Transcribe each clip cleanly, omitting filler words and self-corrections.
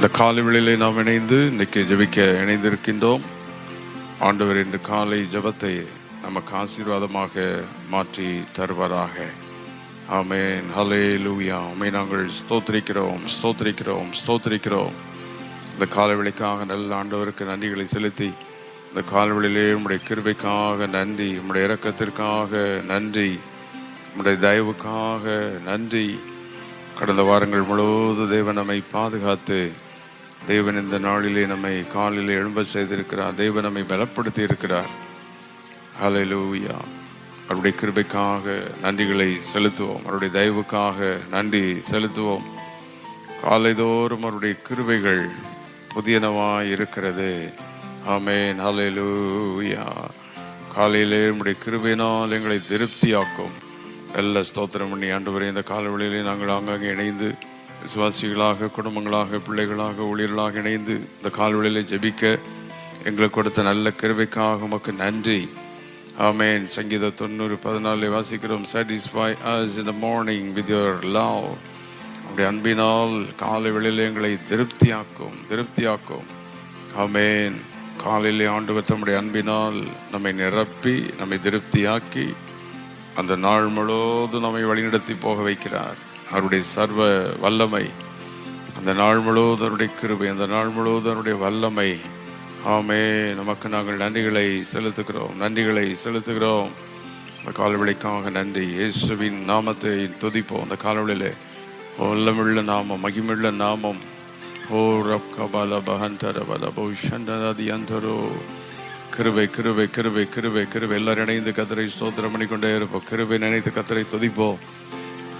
இந்த காலை வேளையிலே நாம் இணைந்து இன்னைக்கு ஜெபிக்க இணைந்திருக்கின்றோம். ஆண்டவர் இன்று காலை ஜெபத்தை நமக்கு ஆசீர்வாதமாக மாற்றி தருவதாக. ஆமென். ஹல்லேலூயா. உம்மை நாங்கள் ஸ்தோத்திரிக்கிறோம். இந்த காலை வேளைக்காக நல்ல ஆண்டவருக்கு நன்றிகளை செலுத்தி, இந்த காலை வேளையிலே உம்முடைய கிருபைக்காக நன்றி, உம்முடைய இரக்கத்திற்காக நன்றி, உம்முடைய தயவுக்காக நன்றி. கடந்த வாரங்கள் முழுவதும் தேவன் நம்மை பாதுகாத்து, தேவன் இந்த நாளிலே நம்மை காலிலே எழும்ப செய்திருக்கிறார். தேவன் நம்மை பலப்படுத்தி இருக்கிறார். ஹல்லேலூயா. அவருடைய கிருபைக்காக நன்றிகளை செலுத்துவோம். அவருடைய தயவுக்காக நன்றி செலுத்துவோம். காலைதோறும் அவருடைய கிருபைகள் புதியனவாய் இருக்கிறது. ஆமென். ஹல்லேலூயா. காலையிலே நம்முடைய கிருபையினால் எங்களை திருப்தியாக்கும். நல்ல ஸ்தோத்திரம் பண்ணி ஆண்டவரே, இந்த காலவெளியிலே நாங்கள் ஆங்காங்கே இணைந்து விசுவாசிகளாக, குடும்பங்களாக, பிள்ளைகளாக, ஊழியர்களாக இணைந்து இந்த காலவெளியிலே ஜெபிக்க எங்களுக்கு கொடுத்த நல்ல கிருபைக்காக உமக்கு நன்றி. ஆமென். சங்கீதம் 90:14 வாசிக்கிறோம். Satisfy us in the morning with your love. அப்படி அன்பினால் காலை வேளையிலே எங்களை திருப்தியாக்கும். ஆமென். காலையிலே ஆண்டவர் தம்முடைய அன்பினால் நம்மை நிரப்பி நம்மை திருப்தியாக்கி அந்த நாள் முழுவதும் நம்மை வழிநடத்தி போக வைக்கிறார். அவருடைய சர்வ வல்லமை, அந்த நாள் முழுவதும் அவருடைய கிருபை, அந்த நாள் முழுவதும் அவருடைய வல்லமை. ஆமென். நமக்கு நாங்கள் நன்றிகளை செலுத்துகிறோம். அந்த காலவெளிக்காக நன்றி. இயேசுவின் நாமத்தை துதிப்போம். அந்த காலவெளியிலே வல்லமுள்ள நாமம், மகிமுள்ள நாமம். ஓ ரப் கபால பஹந்தர பலபோ ஷண்டராதி அந்தரோ. கிருபை எல்லாரும் இணைந்து கர்த்தரை ஸ்தோத்திரம் பண்ணிக்கொண்டே இருப்போம். கிருபை நினைத்து கர்த்தரை துதிப்போம்.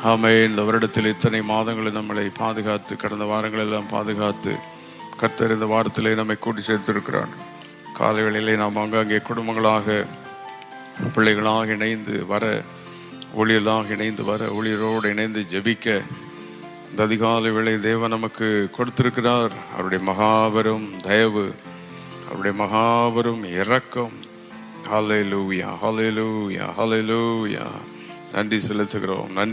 ஆமென். இந்த வருடத்தில் இத்தனை மாதங்களில் நம்மளை பாதுகாத்து, கடந்த வாரங்கள் எல்லாம் பாதுகாத்து, கர்த்தர் இந்த வாரத்திலே நம்மை கூட்டி சேர்த்திருக்கிறார். காலை வேளையிலே நாம் அங்கங்கே குடும்பங்களாக, பிள்ளைகளாக இணைந்து வர, ஊழியர்களாக இணைந்து வர, ஊழியரோடு இணைந்து ஜெபிக்க இந்த அதிகாலை வேளை தேவன் நமக்கு கொடுத்திருக்கிறார். அவருடைய மகாபெரும் தயவு, அவருடைய மகாபெரும் இரக்கம். ஹல்லேலூயா. நன்றி செலுத்துகிறோம்.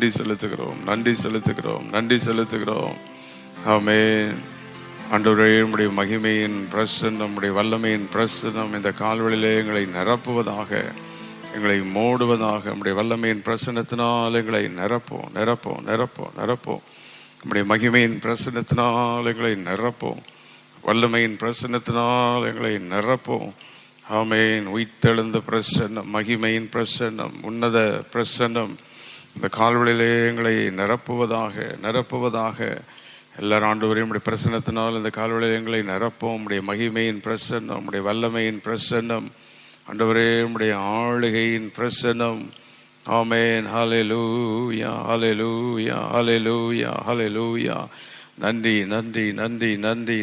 ஆமென். ஆண்டவரே, உம்முடைய மகிமையின் பிரசன்னம், நம்முடைய வல்லமையின் பிரசன்னம் இந்த கால்வெளியிலே எங்களை நிரப்புவதாக, எங்களை மூடுவதாக. நம்முடைய வல்லமையின் பிரசன்னத்தினால் எங்களை நிரப்போம். நம்முடைய மகிமையின் பிரசன்னத்தினால் எங்களை நிரப்போம். வல்லமையின் பிரசன்னத்தினால் எங்களை நிரப்போம். ஆமென். உயிர்த்தெழுந்த பிரசன்னம், மகிமையின் பிரசன்னம், உன்னத பிரசன்னம் இந்த கால்வெளியிலே எங்களை நிரப்புவதாக. எல்லாரும் ஆண்டவரையும் நம்முடைய பிரசன்னத்தினால் இந்த கால்வெளியிலே எங்களை நிரப்போம். நம்முடைய மகிமையின் பிரசன்னம், நம்முடைய வல்லமையின் பிரசன்னம், ஆண்டவரே நம்முடைய ஆளுகையின் பிரசன்னம். ஆமென். ஹல்லேலூயா.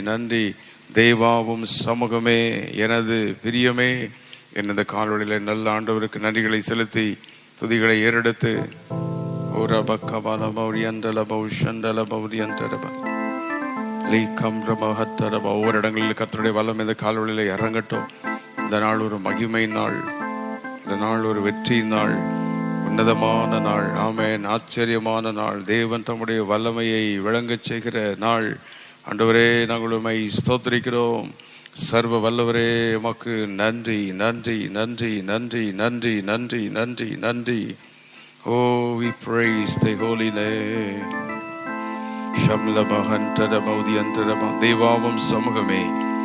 நன்றி. தேவாவும் சமூகமே, எனது பிரியமே, இந்த கால்வழியில நல்ல ஆண்டவருக்கு நன்றிகளை செலுத்தி துதிகளை ஏறெடுத்து ஒவ்வொரு இடங்களில் கர்த்தருடைய வல்லம் இந்த கால்வழியில இறங்கட்டும். இந்த நாள் ஒரு மகிமை நாள், இந்த நாள் ஒரு வெற்றி நாள், உன்னதமான நாள். ஆமென். ஆச்சரியமான நாள். தேவன் தம்முடைய வல்லமையை விளங்கச் செய்கிற நாள். ஆண்டவரே, நாங்கள் உம்மை ஸ்தோத்திரிக்கிறோம். சர்வ வல்லவரே, உமக்கு நன்றி. Oh, we praise the holy name. தேவாவும் சமூகமே,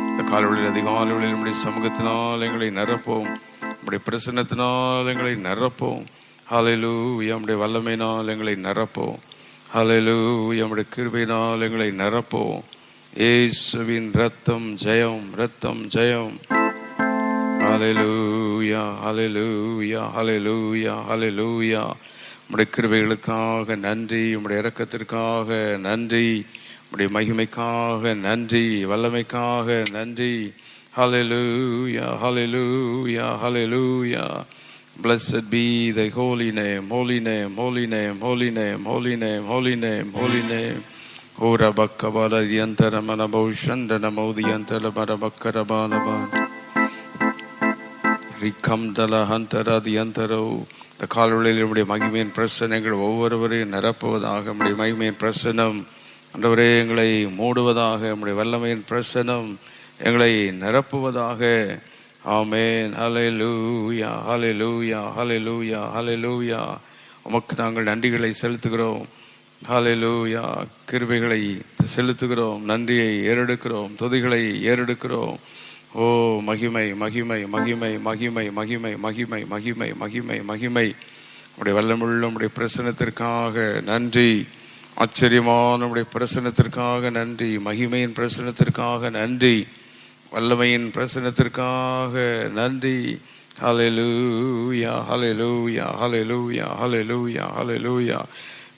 இந்த காலையில் அதிகாலையில் நம்முடைய சமூகத்தினால் எங்களை நிரப்போம். நம்முடைய பிரசன்னத்தினால் எங்களை நிரப்போம். ஹல்லேலூயா. நம்முடைய வல்லமையினால் எங்களை நிரப்போம். ஹல்லேலூயா. நம்முடைய கிருபையினால் எங்களை நிரப்போம். இயேசுவின் ரத்தம் ஜெயம். ஹல்லேலூயா. நம்முடைய கிருபைகளுக்காக நன்றி, நம்முடைய இரக்கத்திற்காக நன்றி, நம்முடைய மகிமைக்காக நன்றி, வல்லமைக்காக நன்றி. ஹல்லேலூயா. Blessed be thy holy name. Ora bakkabala yantara manaboshandana modiyantala barabakkarabalaban rikamdala hantara diyantaro. இந்த கால்வெளியில் நம்முடைய மகிமையின் பிரசன்னங்கள் ஒவ்வொருவரையும் நிரப்புவதாக. நம்முடைய மகிமையின் பிரசன்னம் ஆண்டவரே, எங்களை மூடுவதாக. நம்முடைய வல்லமையின் பிரசனம் எங்களை நிரப்புவதாக. ஆமென். ஹல்லேலூயா, ஹல்லேலூயா, ஹல்லேலூயா, ஹல்லேலூயா. உமக்கு நாங்கள் நன்றிகளை செலுத்துகிறோம். ஹல்லேலூயா. கிருபைகளை செலுத்துகிறோம், நன்றியை ஏறெடுக்கிறோம், துதிகளை ஏறெடுக்கிறோம். ஓ மகிமை, மகிமை, மகிமை, மகிமை, மகிமை, மகிமை, மகிமை, மகிமை, மகிமை. உடைய வல்லமுள்ள உடைய பிரசனத்திற்காக நன்றி. ஆச்சரியமான உடைய பிரசனத்திற்காக நன்றி. மகிமையின் பிரசனத்திற்காக நன்றி. வல்லமையின் பிரசனத்திற்காக நன்றி. ஹல்லேலூயா, ஹல்லேலூயா, ஹல்லேலூயா, ஹல்லேலூயா, ஹல்லேலூயா.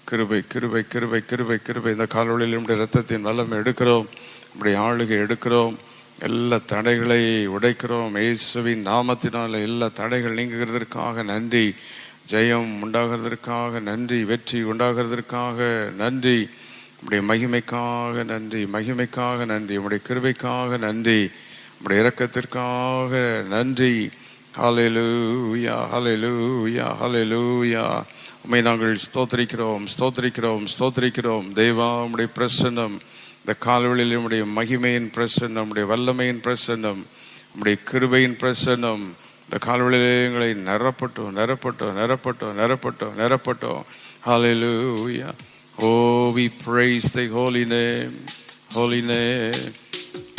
கிருபை, கிருபை, கிருபை, கிருபை, கிருபை. இந்த காலவெளியில் நம்முடைய இரத்தத்தின் வல்லமை எடுக்கிறோம், நம்முடைய ஆளுகை எடுக்கிறோம். எல்லா தடைகளை உடைக்கிறோம் இயேசுவின் நாமத்தினால். எல்லா தடைகள் நீங்குகிறதற்காக நன்றி. ஜெயம் உண்டாகிறதற்காக நன்றி. வெற்றி உண்டாகிறதற்காக நன்றி. நம்முடைய மகிமைக்காக நன்றி, மகிமைக்காக நன்றி, நம்முடைய கிருபைக்காக நன்றி, நம்முடைய இரக்கத்திற்காக நன்றி. ஹல்லேலூயா, ஹல்லேலூயா, ஹல்லேலூயா. உம்மை நாங்கள் ஸ்தோத்திரிக்கிறோம், ஸ்தோத்திரிக்கிறோம், ஸ்தோத்திரிக்கிறோம். தேவா, உம்முடைய பிரசன்னம் இந்த கால்வெளியில் உம்முடைய மகிமையின் பிரசன்னம், நம்முடைய வல்லமையின் பிரசன்னம், நம்முடைய கிருபையின் பிரசன்னம் இந்த கால்வெளியிலே எங்களை நிரப்பட்டும், நிரப்பட்டும், நிரப்பட்டும், நிரப்பட்டும், நிரப்பட்டும். ஹல்லேலூயா. Oh, we praise thy holy name, holy name.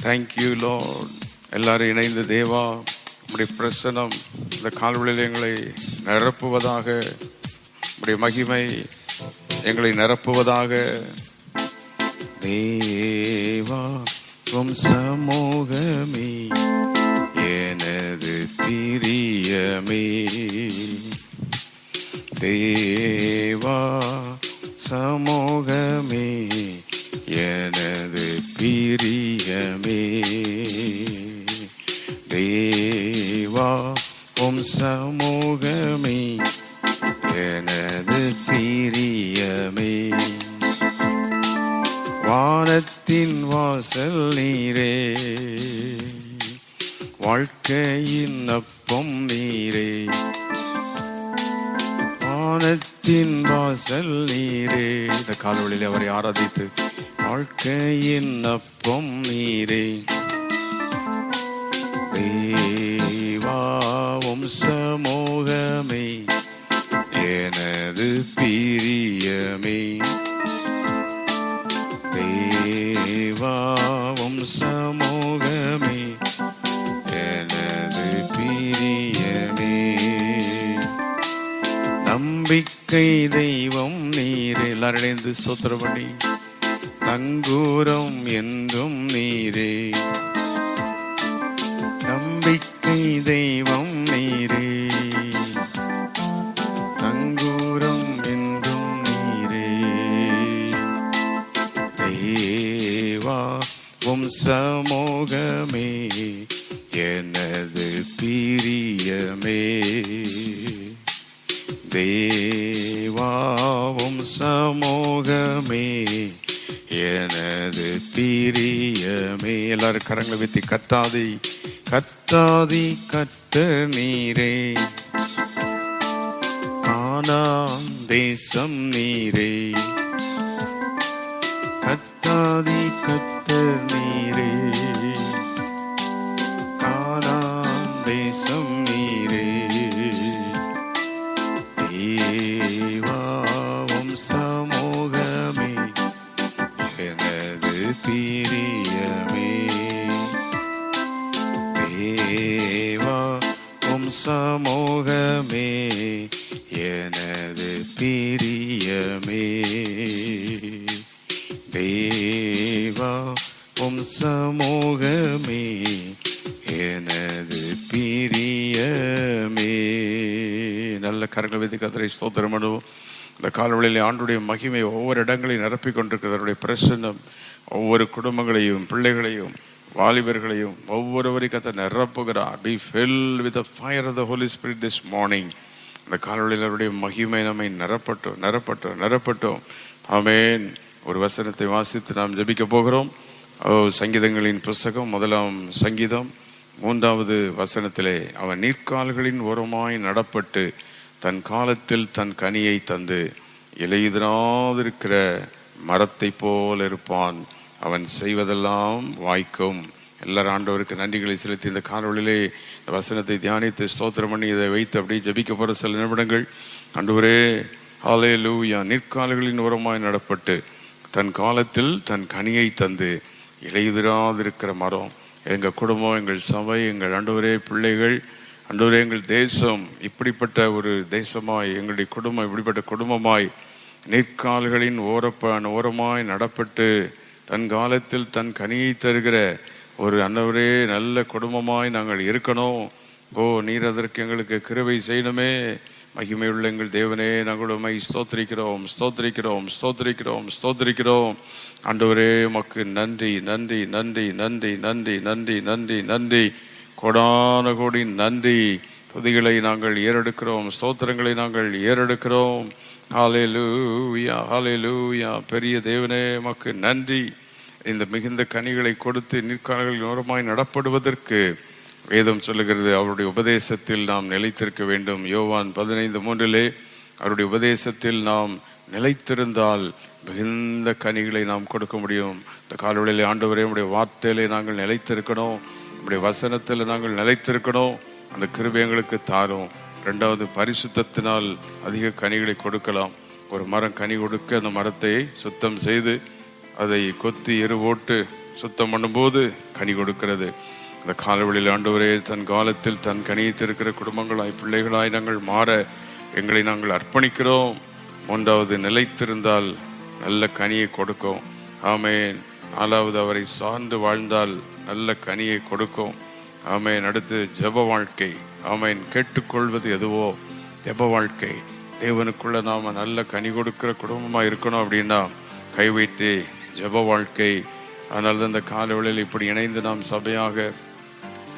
Thank you, Lord. எல்லாரும் இணைந்து தேவா, உம்முடைய பிரசன்னம் இந்த கால்வெளியில் எங்களை நிரப்புவதாக. உம்முடைய மகிமை எங்களை நிரப்புவதாக. தேவா, உம் சமூகமே எனது பிரியமே. தேவா, சமூகமே எனது பிரியமே. தேவா, உம் சமூகமே எனது பிரியமே. வானத்தின் வாசல் நீரே, வாழ்க்கையின் அப்பம் நீரே. வானத்தின் வாசல் நீரே. இந்த கால்வெளியில் அவரை ஆராதித்து வாழ்க்கையின் அப்பம் நீரே. தேவாவும் சமூகமே எனது பிரியமே. தேவாவும் சமூகமே எனது பிரியமே. நம்பிக்கை தெய்வம் நீரே. எல்லாரும் இணைந்து ஸ்தோத்திரம் பண்ணி. நங்கூரம் என்றும் நீரே. நம்பிக்கை தெய்வம் நீரே. நங்கூரம் என்றும் நீரே. தேவா, உம் சமூகமே எனது பிரியமே. தேவாவும் சமூகமே எனது பிரியமே. எல்லாரும் கரங்களை வைத்து கத்தாதி, கத்தாதி கர்த்தர் நீரே. கானான் தேசம் நீரே. கத்தாதி கர்த்தர் நீரே. கானான் தேசம் நீரே. தேவாவும் சமூகமே எனது பிரியமே. தேவாவும் சமூகமே எனது பிரியமே. தேவாவும் சமூகமே எனது பிரியமே. நல்ல கரங்களை வைத்து கர்த்தரை ஸ்தோத்திரம் பண்ணுவோம். இந்த காலவெளியில் ஆண்டுடைய மகிமை ஒவ்வொரு இடங்களையும் நிரப்பிக் கொண்டிருக்கிறவருடைய பிரசன்னம் ஒவ்வொரு குடும்பங்களையும், பிள்ளைகளையும், வாலிபர்களையும் ஒவ்வொருவரையும் கர்த்தர் நிரப்புகிறார். Be filled with the fire of the Holy Spirit this morning. இந்த காலவெளியில் அவருடைய மகிமை நம்மை நிரப்பட்டும், நிரப்பட்டும், நிரப்பட்டும். ஆமென். ஒரு வசனத்தை வாசித்து நாம் ஜெபிக்க போகிறோம். சங்கீதங்களின் புஸ்தகம் 1ஆம் சங்கீதம் 3வது வசனத்திலே, அவன் நீர்க்கால்களின் ஓரமாய் நடப்பட்டு தன் காலத்தில் தன் கனியை தந்து இலையுதிராதிருக்கிற மரத்தை போல் இருப்பான், அவன் செய்வதெல்லாம் வாய்க்கும். எல்லாரும் ஆண்டவருக்கு நன்றிகளை செலுத்தி இந்த காணொளியிலே இந்த வசனத்தை தியானித்து ஸ்தோத்திரம் பண்ணி இதை வைத்து அப்படியே ஜெபிக்க போகிற சில நிமிடங்கள். ஆண்டவரே, ஹல்லேலூயா. நிற்கால்களின் ஓரமாய் நடப்பட்டு தன் காலத்தில் தன் கனியை தந்து இலையுதிராதிருக்கிற மரம் எங்கள் குடும்பம், எங்கள் சபை, எங்கள் ஆண்டவரே பிள்ளைகள், ஆண்டவரே எங்கள் தேசம் இப்படிப்பட்ட ஒரு தேசமாய், எங்களுடைய குடும்பம் இப்படிப்பட்ட குடும்பமாய் நிற்கால்களின் ஓரமாய் நடப்பட்டு தன் காலத்தில் தன் கனியை தருகிற ஒரு ஆண்டவரே நல்ல குடும்பமாய் நாங்கள் இருக்கணும். ஓ, நீர் அதற்கு எங்களுக்கு கிருபை செய்யணுமே. மகிமையுள்ள எங்கள் தேவனே, நாங்கள் உம்மை ஸ்தோத்திரிக்கிறோம் ஸ்தோத்திரிக்கிறோம் ஸ்தோத்திரிக்கிறோம் ஸ்தோத்திரிக்கிறோம். ஆண்டவரே, உமக்கு நன்றி நன்றி நன்றி நன்றி நன்றி நன்றி நன்றி நன்றி, கோடான கோடி நன்றி. துதிகளை நாங்கள் ஏறெடுக்கிறோம், ஸ்தோத்திரங்களை நாங்கள் ஏறெடுக்கிறோம். ஹல்லேலூயா ஹல்லேலூயா. பெரிய தேவனே, உமக்கு நன்றி. இந்த மிகுந்த கனிகளை கொடுத்து நிற்கால்களின் ஓரமாய் நடப்படுவதற்கு வேதம் சொல்லுகிறது, அவருடைய உபதேசத்தில் நாம் நிலைத்திருக்க வேண்டும். யோவான் 15:3 அவருடைய உபதேசத்தில் நாம் நிலைத்திருந்தால் மிகுந்த கனிகளை நாம் கொடுக்க முடியும். இந்த காலவெளியில் ஆண்டவரே, நம்முடைய வார்த்தையிலே நாங்கள் நிலைத்திருக்கணும், நம்முடைய வசனத்தில் நாங்கள் நிலைத்திருக்கணும். அந்த கிருபை எங்களுக்கு தாரும். 2வது, பரிசுத்தத்தினால் அதிக கனிகளை கொடுக்கலாம். ஒரு மரம் கனி கொடுக்க அந்த மரத்தை சுத்தம் செய்து அதை கொத்தி எருவோட்டு சுத்தம் பண்ணும்போது கனி கொடுக்கிறது. அந்த காலவெளியில் ஆண்டவரே, தன் காலத்தில் தன் கனியத்திருக்கிற குடும்பங்களாய் பிள்ளைகளாய் நாங்கள் மாற எங்களை நாங்கள் அர்ப்பணிக்கிறோம். 3வது, நிலைத்திருந்தால் நல்ல கனியை கொடுக்கும். ஆமேன். 4வது, அவரை சார்ந்து வாழ்ந்தால் நல்ல கனியை கொடுக்கும். ஆமேன். அடுத்து ஜெப வாழ்க்கை. ஆமேன். கேட்டுக்கொள்வது எதுவோ ஜெப வாழ்க்கை. தேவனுக்குள்ள நாம நல்ல கனி கொடுக்கிற குடும்பமா இருக்கணும் அப்படின்னா கை வைத்து ஜெப வாழ்க்கை. அதனால தான் இந்த காலவெளியில் இப்படி இணைந்து நாம் சபையாக,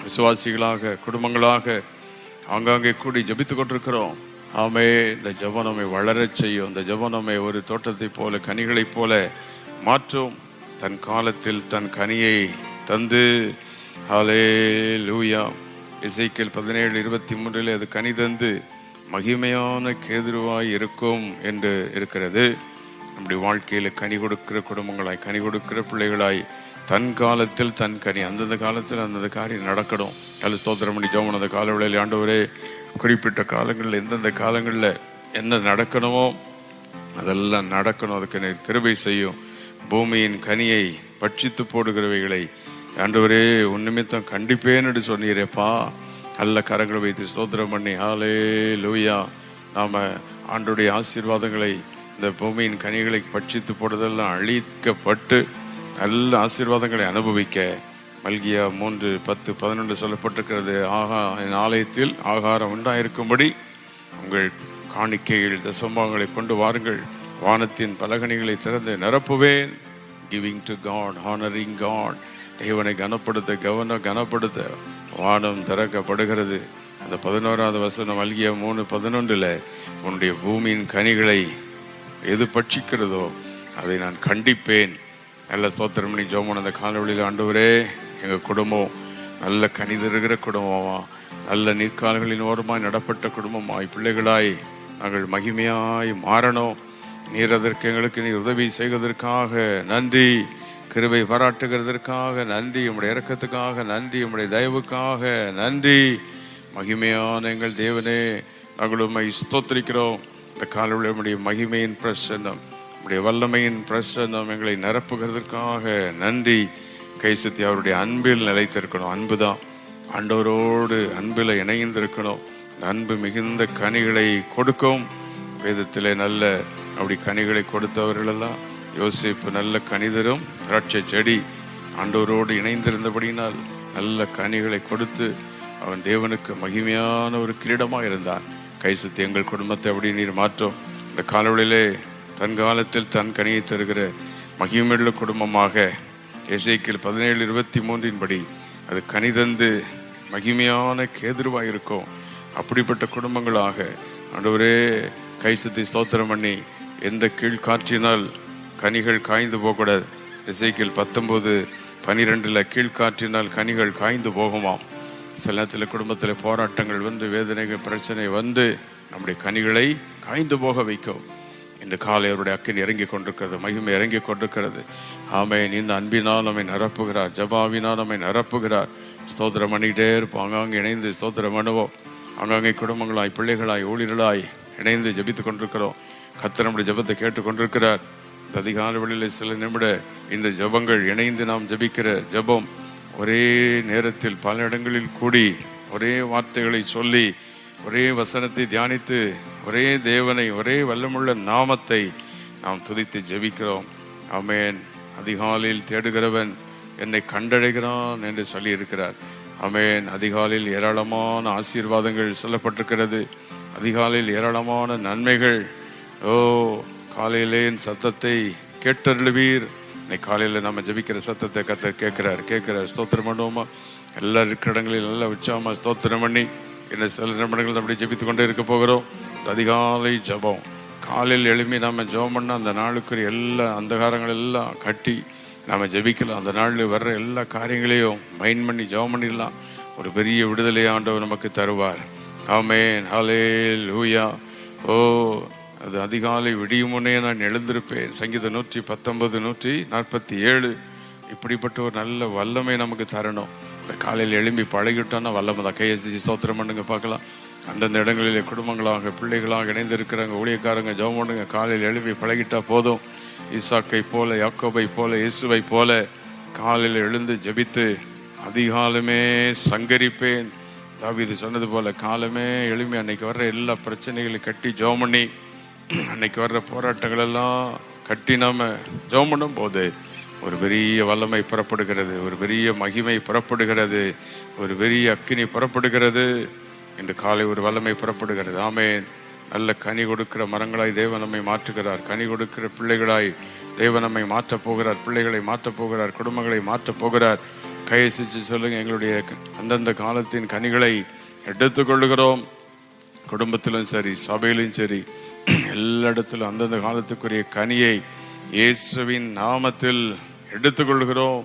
விசுவாசிகளாக, குடும்பங்களாக ஆங்காங்கே கூடி ஜெபித்து கொண்டிருக்கிறோம். ஆமே, இந்த ஜெபம் நம்மை வளரச் செய்யும். இந்த ஜெபம் நம்மை ஒரு தோட்டத்தை போல, கனிகளைப் போல மாற்றும். தன் காலத்தில் தன் கனியை தந்து, ஹல்லேலூயா. எசேக்கியேல் 17:23 அது கனி தந்து மகிமையான கேதுருவாய் இருக்கும் என்று இருக்கிறது. நம்முடைய வாழ்க்கையில் கனி கொடுக்கிற குடும்பங்களாய், கனி கொடுக்கிற பிள்ளைகளாய், தன் காலத்தில் தன் கனி, அந்தந்த காலத்தில் அந்தந்த காரியம் நடக்கணும். நல்ல ஸ்தோத்திரம் பண்ணி ஜெபம். அந்த காலவெளியில் ஆண்டவரே, குறிப்பிட்ட காலங்களில் எந்தெந்த காலங்களில் என்ன நடக்கணுமோ அதெல்லாம் நடக்கணும். அதுக்கு நீர் கிருபை செய்யும். பூமியின் கனியை பட்சித்து போடுகிறவைகளை ஆண்டவரே உன் நிமித்தம் கண்டிப்பேன்னு சொன்னீரேப்பா. நல்ல கரங்களை வைத்து ஸ்தோத்திரம் பண்ணி ஹல்லேலூயா. நாம் ஆண்டவருடைய ஆசீர்வாதங்களை, இந்த பூமியின் கனிகளை பட்சித்து போடுறதெல்லாம் அழிக்கப்பட்டு நல்ல ஆசீர்வாதங்களை அனுபவிக்க மல்கியா 3:10-11 சொல்லப்பட்டிருக்கிறது. என் ஆலயத்தில் ஆகாரம் உண்டாயிருக்கும்படி உங்கள் காணிக்கைகள் தசமங்களை கொண்டு வாருங்கள், வானத்தின் பலகணிகளை திறந்து நிரப்புவேன். Giving to God, honouring God. தேவனை கனப்படுத்த வானம் திறக்கப்படுகிறது. அந்த 11வது வசனம் மல்கியா 3:11 உன்னுடைய பூமியின் கனிகளை எது பட்சிக்கிறதோ அதை நான் கண்டிப்பேன். நல்ல ஸ்தோத்திரம் பண்ணி ஜெபம். அந்த காலவெளியில் ஆண்டவரே, எங்கள் குடும்பம் நல்ல கனிதருகிற குடும்பமா, நல்ல நீர்க்கால்களின் ஓரமாய் நடப்பட்ட குடும்பமாய், பிள்ளைகளாய் நாங்கள் மகிமையாய் மாறணும். நீர் அதற்கு எங்களுக்கு நீர் உதவி செய்வதற்காக நன்றி. கிருபை பாராட்டுகிறதற்காக நன்றி. உம்முடைய இரக்கத்துக்காக நன்றி. உம்முடைய தயவுக்காக நன்றி. மகிமையான எங்கள் தேவனே, நாங்கள் உம்மை ஸ்தோத்திரிக்கிறோம். இந்த காலவெளியில் உம்முடைய மகிமையின் பிரசன்னம், உம்முடைய வல்லமையின் பிரசன்னம் எங்களை நிரப்புகிறதற்காக நன்றி. கைசத்தி அவருடைய அன்பில் நிலைத்திருக்கணும். அன்பு தான் ஆண்டவரோடு அன்பில் இணைந்திருக்கணும். அன்பு மிகுந்த கனிகளை கொடுக்கும். வேதத்திலே நல்ல அப்படி கனிகளை கொடுத்தவர்களெல்லாம், யோசேப்பு நல்ல கனிதரும் திராட்சை செடி, ஆண்டவரோடு இணைந்திருந்தபடினால் நல்ல கனிகளை கொடுத்து அவன் தேவனுக்கு மகிமையான ஒரு கிரீடமாக இருந்தான். கைசத்தி எங்கள் குடும்பத்தை அப்படி நீர் மாற்றும். இந்த காலவெளியிலே தன் காலத்தில் தன் கனியை தருகிற மகிமையுள்ள குடும்பமாக எசேக்கியேல் 17:23 அது கனிதந்து மகிமையான கேதுருவாக இருக்கும். அப்படிப்பட்ட குடும்பங்களாக ஆண்டவரே கைசத்தி ஸ்தோத்திரம் பண்ணி, எந்த கீழ்காற்றினால் கனிகள் காய்ந்து போகக்கூடாது. எசேக்கியேல் 19:12 கீழ்காற்றினால் கனிகள் காய்ந்து போகுமாம். சில நேரத்தில் குடும்பத்தில் போராட்டங்கள் வந்து, வேதனைகள், பிரச்சனை வந்து நம்முடைய கனிகளை காய்ந்து போக வைக்கும். இந்த காலை அவருடைய அக்கினி இறங்கி கொண்டிருக்கிறது, மகிமை இறங்கி கொண்டிருக்கிறது. ஆமென். இந்த அன்பினால் நம்மை நிரப்புகிறார், ஜபாவினால் நம்மை நிரப்புகிறார். ஸ்தோத்திரம் பண்ணிக்கிட்டே இருப்போம். அங்கங்கே இணைந்து ஸ்தோத்திரம் பண்ணுவோம். அங்கங்கே குடும்பங்களாய், பிள்ளைகளாய், ஊழியர்களாய் இணைந்து ஜெபித்து கொண்டிருக்கிறோம். கர்த்தர் நம்முடைய ஜெபத்தை கேட்டு கொண்டிருக்கிறார். இந்த அதிகாலை வேளையில் சில நிமிட இந்த ஜெபங்கள் இணைந்து நாம் ஜெபிக்கிற ஜெபம், ஒரே நேரத்தில் பல இடங்களில் கூடி ஒரே வார்த்தைகளை சொல்லி ஒரே வசனத்தை தியானித்து ஒரே தேவனை, ஒரே வல்லமுள்ள நாமத்தை நாம் துதித்து ஜெபிக்கிறோம். ஆமென். அதிகாலையில் தேடுகிறவன் என்னை கண்டடைகிறான் என்று சொல்லியிருக்கிறார். ஆமென். அதிகாலையில் ஏராளமான ஆசீர்வாதங்கள் சொல்லப்பட்டிருக்கிறது. அதிகாலையில் ஏராளமான நன்மைகள். ஓ, காலையிலே என் சத்தத்தை கேட்டருளுவீர். இன்னைக்கு காலையில் நம்ம ஜெபிக்கிற சத்தத்தை கர்த்தர் கேட்கிறார். ஸ்தோத்திரம் பண்ணுவோமா? எல்லா இருக்கிற இடங்களில் நல்லா உற்சாகமா ஸ்தோத்திரம் பண்ணி இன்னும் சில நிமிடங்கள் அப்படி ஜெபித்து கொண்டே இருக்க போகிறோம். அதிகாலை ஜெபம். காலையில் எழுப்பி நம்ம ஜெபம் பண்ணால் அந்த நாளுக்குரிய எல்லா அந்தகாரங்கள் எல்லாம் கட்டி நம்ம ஜெபிக்கலாம். அந்த நாளில் வர்ற எல்லா காரியங்களையும் மைண்ட் பண்ணி ஜெபம் பண்ணிடலாம். ஒரு பெரிய விடுதலை ஆண்டவர் நமக்கு தருவார். ஆமென். ஹல்லேலூயா. ஓ, அது அதிகாலை விடியும் முன்னே நான் எழுந்திருப்பேன். சங்கீதம் 119, 147. இப்படிப்பட்ட ஒரு நல்ல வல்லமை நமக்கு தரணும். இந்த காலையில் எழும்பி பழகிட்டோன்னா வல்லமை தான். கையெழுத்தி ஸ்தோத்திரம் பண்ணுங்க பார்க்கலாம். அந்தந்த இடங்களிலே குடும்பங்களாக, பிள்ளைகளாக இணைந்திருக்கிறாங்க, ஊழியக்காரங்க ஜெபம் பண்ணுங்க. காலையில் எழும்பி பழகிட்டா போதும். ஈசாக்கை போல, யாக்கோபை போல, இயேசுவை போல காலையில் எழுந்து ஜெபித்து அதிகாலமே சங்கரிப்பேன். தாவீது சொன்னது போல காலமே எழும்பி அன்னைக்கு வர்ற எல்லா பிரச்சனைகளையும் கட்டி ஜெபம் பண்ணி, அன்னைக்கு வர்ற போராட்டங்கள் எல்லாம் கட்டி நாம ஜெபம் பண்ணும் போது ஒரு பெரிய வல்லமை புறப்படுகிறது, ஒரு பெரிய மகிமை புறப்படுகிறது, ஒரு பெரிய அக்கினி புறப்படுகிறது. இன்று காலை ஒரு வல்லமை புறப்படுகிறது. ஆமென். நல்ல கனி கொடுக்கிற மரங்களாய் தேவன் நம்மை மாற்றுகிறார். கனி கொடுக்கிற பிள்ளைகளாய் தேவன் நம்மை மாற்றப் போகிறார். பிள்ளைகளை மாற்றப் போகிறார். குடும்பங்களை மாற்றப் போகிறார். கையசிச்சு சொல்லுங்க, எங்களுடைய அந்தந்த காலத்தின் கனிகளை எடுத்துக்கொள்ளுகிறோம். குடும்பத்திலும் சரி, சபையிலும் சரி, எல்லா இடத்திலும் அந்தந்த காலத்துக்குரிய கனியை இயேசுவின் நாமத்தில் எடுத்துக்கொள்கிறோம்.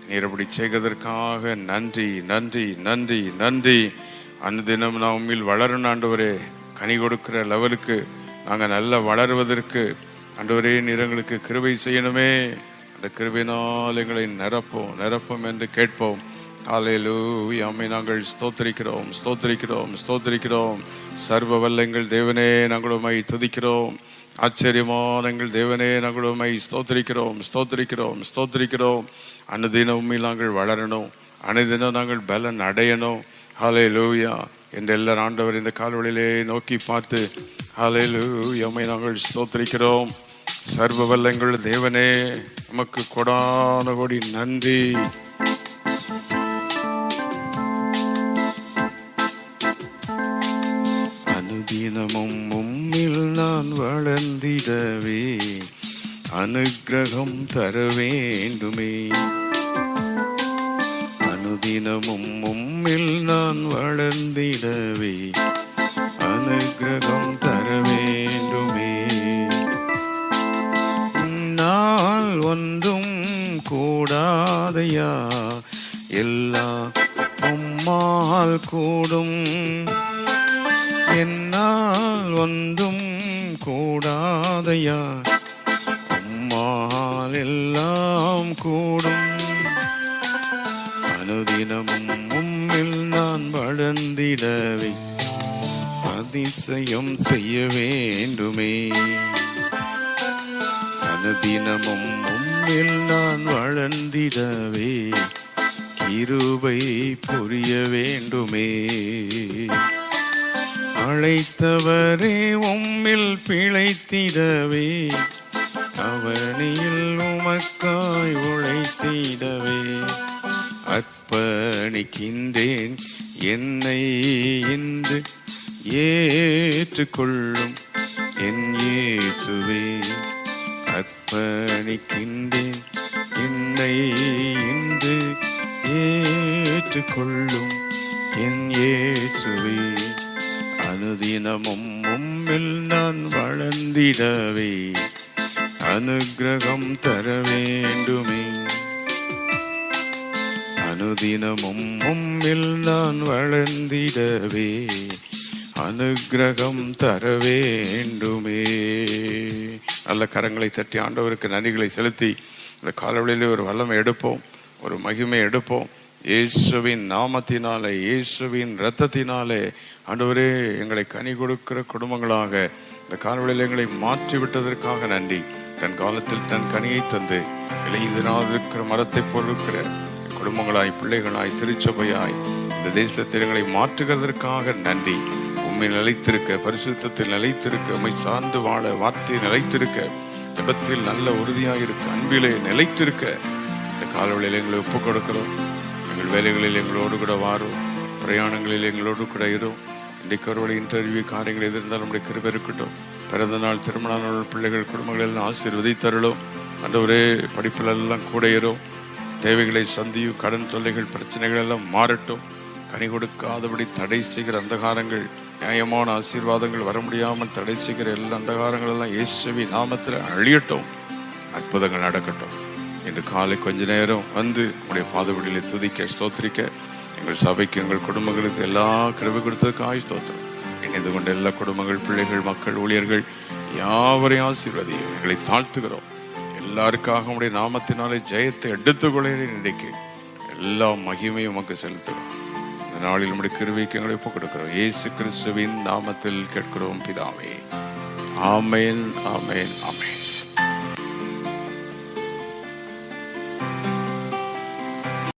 நீர் அப்படி செய்வதற்காக நன்றி, நன்றி, நன்றி, நன்றி. அனுதினம் நான் உண்மையில் வளரணும் ஆண்டவரே. கனி கொடுக்கிற லெவலுக்கு நாங்கள் நல்லா வளருவதற்கு ஆண்டவரே நீர் எங்களுக்கு கிருபை செய்யணுமே. அந்த கிருபையினால் எங்களை நிரப்போம் என்று கேட்போம். ஹல்லேலூயா. ஆமென். நாங்கள் ஸ்தோத்திரிக்கிறோம், ஸ்தோத்திரிக்கிறோம், ஸ்தோத்திரிக்கிறோம். சர்வ வல்ல எங்கள் தேவனே, நாங்கள் உம்மை துதிக்கிறோம். ஆச்சரியமான எங்கள் தேவனே, நாங்கள் உம்மை ஸ்தோத்திரிக்கிறோம், ஸ்தோத்திரிக்கிறோம், ஸ்தோத்திரிக்கிறோம். அனுதினம் உம்மில் நாங்கள் வளரணும், அனுதினம் நாங்கள் பலன் அடையணும். ஹல்லேலூயா. என்ற எல்லாரும் ஆண்டவர் இந்த கால்வழியிலே நோக்கி பார்த்து ஹல்லேலூயா உம்மை நாங்கள் ஸ்தோத்திரிக்கிறோம். சர்வ வல்ல எங்கள் தேவனே, உமக்கு கொடான கோடி நன்றி. அனுதினமும் உம்மில் நான் வளர்ந்திடவே அனுக்கிரகம் தர வேண்டுமே. அனுதினமும் உம்மில் நான் வளர்ந்திடவே அனுக்கிரகம் தர வேண்டுமே. நாள் ஒன்றும் கூடாதையா, எல்லாம் உம்மால் கூடும். என்னால் ஒன்றும் கூடாதையா, உம்மால் எல்லாம் கூடும். அனுதினமும் உம்மில் நான் வளர்ந்திடவே அதிசயம் செய்ய வேண்டுமே. அனுதினமும் உம்மில் நான் வளர்ந்திடவே கிருபை புரிய வேண்டுமே. அழைத்தவரே உம்மில் பிழைத்திடவே அவனியில் உமக்காய் உழைத்திடவே அர்ப்பணிக்கின்றேன் என்னை இன்று ஏற்றுக்கொள்ளும் என் இயேசுவே. அர்ப்பணிக்கின்றேன் என்னை இன்று ஏற்றுக்கொள்ளும் என் இயேசுவே. அனுதினமும் உம்மில் நான் வளர்ந்திடவே அனுக்கிரகம் தர வேண்டுமே. அனுதினமும் உம்மில் நான் வளர்ந்திடவே அனுக்கிரகம் தர வேண்டுமே. நல்ல கரங்களை தட்டி ஆண்டவருக்கு நன்றிகளை செலுத்தி இந்த காலவெளியிலே ஒரு வல்லமை எடுப்போம், ஒரு மகிமை எடுப்போம். இயேசுவின் நாமத்தினாலே, இயேசுவின் இரத்தத்தினாலே ஆண்டவரே எங்களை கனி கொடுக்கிற குடும்பங்களாக இந்த காலவெளியில் எங்களை மாற்றி விட்டதற்காக நன்றி. தன் காலத்தில் தன் கனியை தந்து இலையுதிராதிருக்கிற மரத்தை பொறுக்கிற குடும்பங்களாய், பிள்ளைகளாய், திருச்சபையாய் இந்த தேசத்தில் எங்களை மாற்றுகிறதற்காக நன்றி. உண்மை நிலைத்திருக்க, பரிசுத்தத்தில் நிலைத்திருக்க, உண்மை சார்ந்து வாழ, வார்த்தையை நிலைத்திருக்க, ஜெபத்தில் நல்ல உறுதியாயிருக்க, அன்பிலே நிலைத்திருக்க இந்த காலவெளியில் எங்களை ஒப்புக் கொடுக்கிறோம். எங்கள் வேலைகளில் எங்களோடு கூட வாரும், பிரயாணங்களில் எங்களோடு கூட இரும். இன்றைக்கு அவருடைய இன்டர்வியூ காரியங்கள் எதிர்ந்தால் நம்முடைய கிருபை இருக்கட்டும். பிறந்த நாள், திருமண நாள், பிள்ளைகள், குடும்பங்கள் எல்லாம் ஆசீர்வதித்தருளும். ஆண்டவரே படிப்பிலெல்லாம் கூட இரும். தேவைகளை சந்தியும், கடன் தொல்லைகள், பிரச்சனைகள் எல்லாம் மாறட்டும். கனி கொடுக்காதபடி தடை செய்கிற அந்தகாரங்கள், நியாயமான ஆசீர்வாதங்கள் வர முடியாமல் தடை செய்கிற எல்லா அந்தகாரங்கள் எல்லாம் இயேசுவின் நாமத்தில் அழியட்டும். அற்புதங்கள் நடக்கட்டும். இன்று காலை கொஞ்ச நேரம் வந்து உங்களுடைய பாதவடியிலே துதிக்க, ஸ்தோத்திரிக்க, எங்கள் சபைக்கு, எங்கள் குடும்பங்களுக்கு எல்லா கிருபை கொடுத்ததுக்காக ஸ்தோத்திரம். இணைந்து கொண்ட எல்லா குடும்பங்கள், பிள்ளைகள், மக்கள், ஊழியர்கள் யாவரையும் ஆசீர்வதியும். எங்களை தாழ்த்துகிறோம். எல்லாருக்காக உடைய நாமத்தினாலே ஜெயத்தை எடுத்துக்கொள்கிறேன். இன்றைக்கு எல்லா மகிமையும் உமக்கு செலுத்துகிறோம். இந்த நாளில் நம்முடைய கிருபைக்கு எங்களை ஒப்புக் கொடுக்கிறோம். இயேசு கிறிஸ்துவின் நாமத்தில் கேட்கிறோம் பிதாவே. ஆமென், ஆமென், ஆமென்.